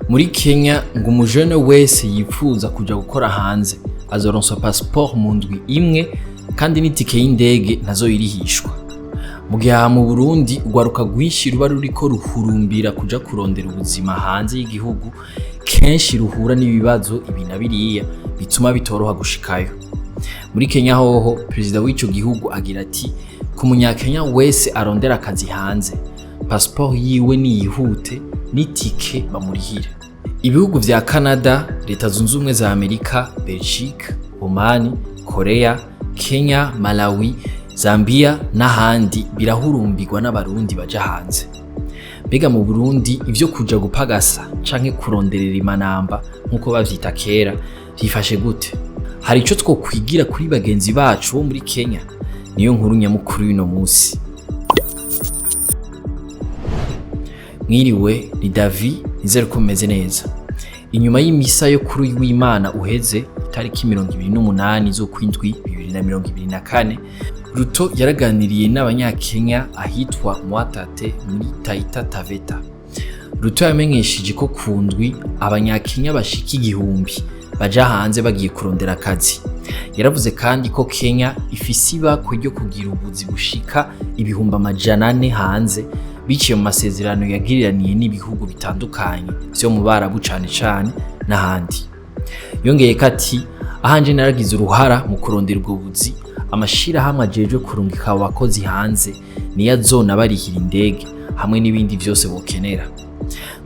Muri Kenya ngo umujene wese yifuza kuja gukora hanze azoronsa passeport mu ndwi imwe kandi n'itike y'indege nazo irihishwa. Mu gihe mu Burundi ugwaruka rwinshi ruba ruriko ruhurumbira kuja kurondera ubuzima hanze y'igihugu, kenshi ruhura n'ibibazo ibi na biriya bituma bitoroha gushikayo. Muri Kenya hoho perezida w'ico gihugu agira ati ku Munyakenya wese arondera akazi hanze, passeport yiwe ni yihute n'itike bamurihire. Ibihugu vya Canada, Leta Zunze Ubumwe za Amerika, Belgique, Oman, Korea, Kenya, Malawi, Zambia n'ahandi birahurumbirwa n'abarundi baja hanze. Mbega mu Burundi ivyo kuja gupagasa canke kuronderera imanamba nkuko bavyita kera vyifashe gute? Hari ico twokwigira kuri bagenzi bacu bo muri Kenya? Niyo nkuru nyamukuru y'uno Musi. Mwiriwe, ni David, nizere ko mumeze neza. Inyuma y'imisa yo kuri w'Imana uheze itariki 28 z'ukwindwi 2024, Ruto yaraganiriye n'abanyakenya ahitwa Mwatate muri Taita Taveta. Ruto yamenyesheje ko kundwi abanyakenya bashika 1000 baja hanze bagiye kurondera akazi. Yaravuze kandi ko Kenya ifise ibako ryo kugira ubuzi bushika 400 hanze biciye mu masezerano yagiriraniye n'ibihugu bitandukanye vyo mu Barabu cane n'ahandi. Yongeye kati ahanje naragize uruhara mu kurondera ubwo buzi, amashira hamwe ajejwe kurungika abakozi hanze niyo azona barihira indege hamwe n'ibindi vyose bokenera,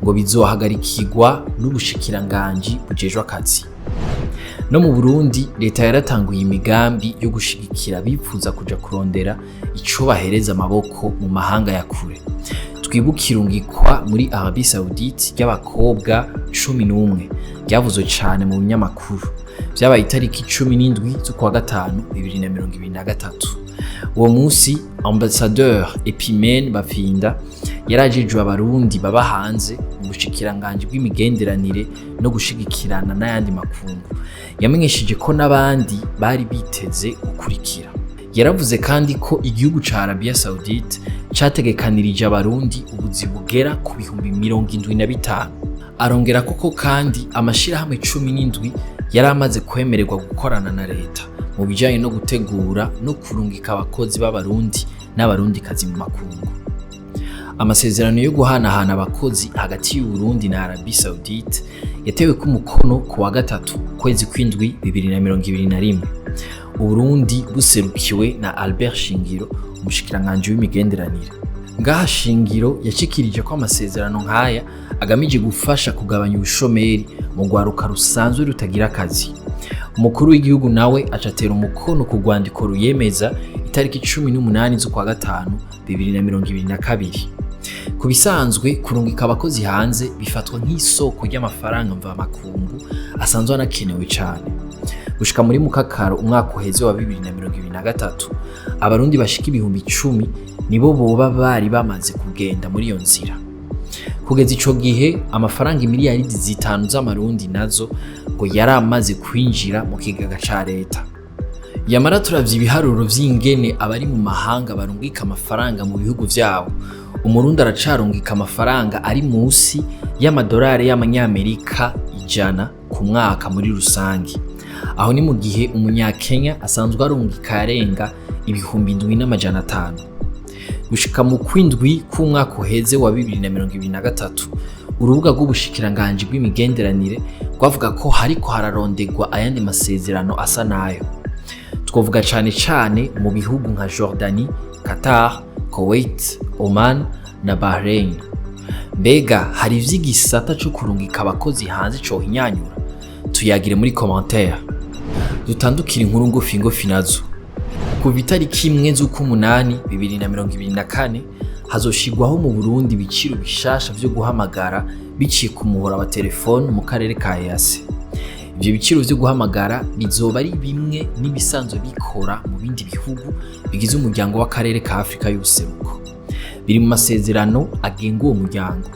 ngo bizohagarikirwa n'ubushikiranganje bujejwe akazi. No mu Burundi leta yaratanguye imigambi yo gushigikira bifuza kuja kurondera ico bahereza amaboko mu mahanga ya kure. Twibukirungikwa muri Arabie Saoudite y'abakobwa 11 byavuzwe cyane mu binyamakuru. Vyabaye itariki 17 z'ukwa gatanu 2023. Uwo Musi ambassadeur Epimene Bafinda yarajejwe abarundi baba hanze mu bushikiranganje bw'imigenderanire no gushigikirana n'ayandi makungu. Yamenyesheje ko n'abandi bari biteze gukurikira. Yaravuze kandi ko igihugu ca Arabie Saoudite categekanirije abarundi ubuzi bugera ku 75,000. Arongera koko kandi amashira hamwe 17 yari amaze kwemererwa gukorana na leta mu bijanye no gutegura no kurungika abakozi b'abarundi n'abarundi kazi mu makungu. Amasezerano yo guhanahana abakozi hagati y'u Burundi na Arabie Saoudite yatewe ku mukono ku wa gatatu kwezi kw'indwi 2021. Uburundi buserukiwe na Albert Shingiro, umushikiranganje w'imigenderanire. Ngaha Shingiro yashikirije ko amasezerano nkaya agamije gufasha kugabanya ubushomeri mu rwaruka rusanzwe rutagira akazi. Umukuru w'igihugu nawe acatera umukono ku rwandiko ruyemeza itariki 18 z'ukwa gatanu 2022. Ku bisanzwe kurungika abakozi hanze bifatwa nk'isoko ry'amafaranga mvamakungu asanzwe anakenewe cyane. Gushika muri Mukakaro umwaka uheze wa 2023, abarundi bashika 10,000 nibo boba bari bamaze kugenda muri iyo nzira. Kugeza ico gihe amafaranga miliyaridi 5 z'amarundi nazo ngo yari amaze kwinjira mu kigaga ca leta. Yamara turavye ibiharuro vy'ingene abari mu mahanga barungika amafaranga mu bihugu vyabo, umurundi aracarungika amafaranga ari musi y'amadolari y'amanyamerika 100 ku mwaka muri rusangi. Aho ni mu gihe Umunyakenya asanzwe arungika yarenga 7,500. Gushika mu kwindwi k'umwaka uheze wa 2023, urubuga rw'ubushikiranganje bw'imigenderanire rwavuga ko hariko hararondegwa ayandi masezerano asa nayo. Twovuga cane mu bihugu nka Jordanie, Qatar, Kuwait, Oman na Bahrain. Mbega hari ivy'igisata cyo kurungika abakozi hanze cyo hinyanyura? Tuyagire muri commentaire. Dutandukira inkuru ngufi nazo. Ku itariki 1 z'ukumunani 2024 hazoshigwaho mu Burundi ibiciro bishasha vyo guhamagara biciye ku muhora wa telefone mu karere ka Yase. Ivyo biciro vyo guhamagara bizoba ari bimwe n'ibisanzwe bikora mu bindi bihugu bigize umuryango w'akarere ka Afrika y'ubuseruko. Biri mu masezerano agenga uwo muryango.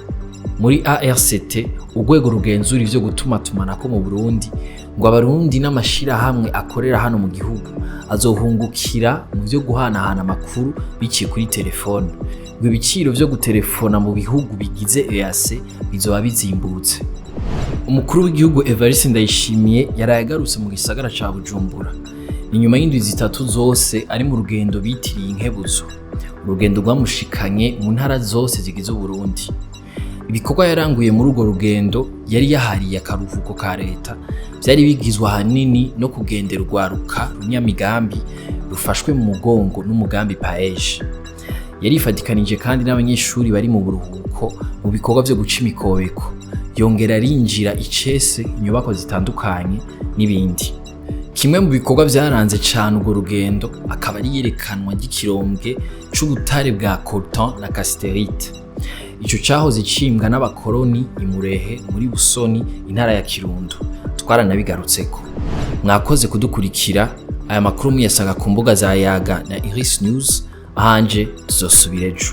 Muri ARCT urwego rugenzura ivyo gutumatumanako mu Burundi, ngo abarundi n'amashira hamwe akorera hano mu gihugu azohungukira mu vyo guhanahana amakuru biciye kuri telefone. Ngo ibiciro vyo gutelefona mu bihugu bigize EAC bizoba bizimbutse. Umukuru w'igihugu Evariste Ndayishimiye yarayagarutse mu gisagara ca Bujumbura. Inyuma y'indwi zitatu zose ari mu rugendo bitiriye inkebuzo. Urugendo rwamushikanye mu ntara zose zigize Burundi. Ibikorwa yaranguye muri urwo rugendo yari yahariye akaruhuko ka Reta, vyari bigizwe ahanini no kugendera urwaruka runyamigambi rufashwe mu mugongo n'umugambi paeje. Yarifatikanije kandi n'abanyeshuri bari mu buruhuko mu bikorwa vyo guca imikobeko. Yongera arinjira icese inyubako zitandukanye n'ibindi. Kimwe mu bikorwa vyaranze cane urwo rugendo akaba ari yerekanwa ry'ikirombwe c'ubutare bwa coltan na casterite. Ico cahoze cimbwa n'abakoroni imurehe muri Busoni intara ya Kirundo. Twaranabigarutseko. Mwakoze kudukurikira. Aya makuru muyasanga ku mbuga za Yaga na Iris News. Ahanje tuzosubira ejo.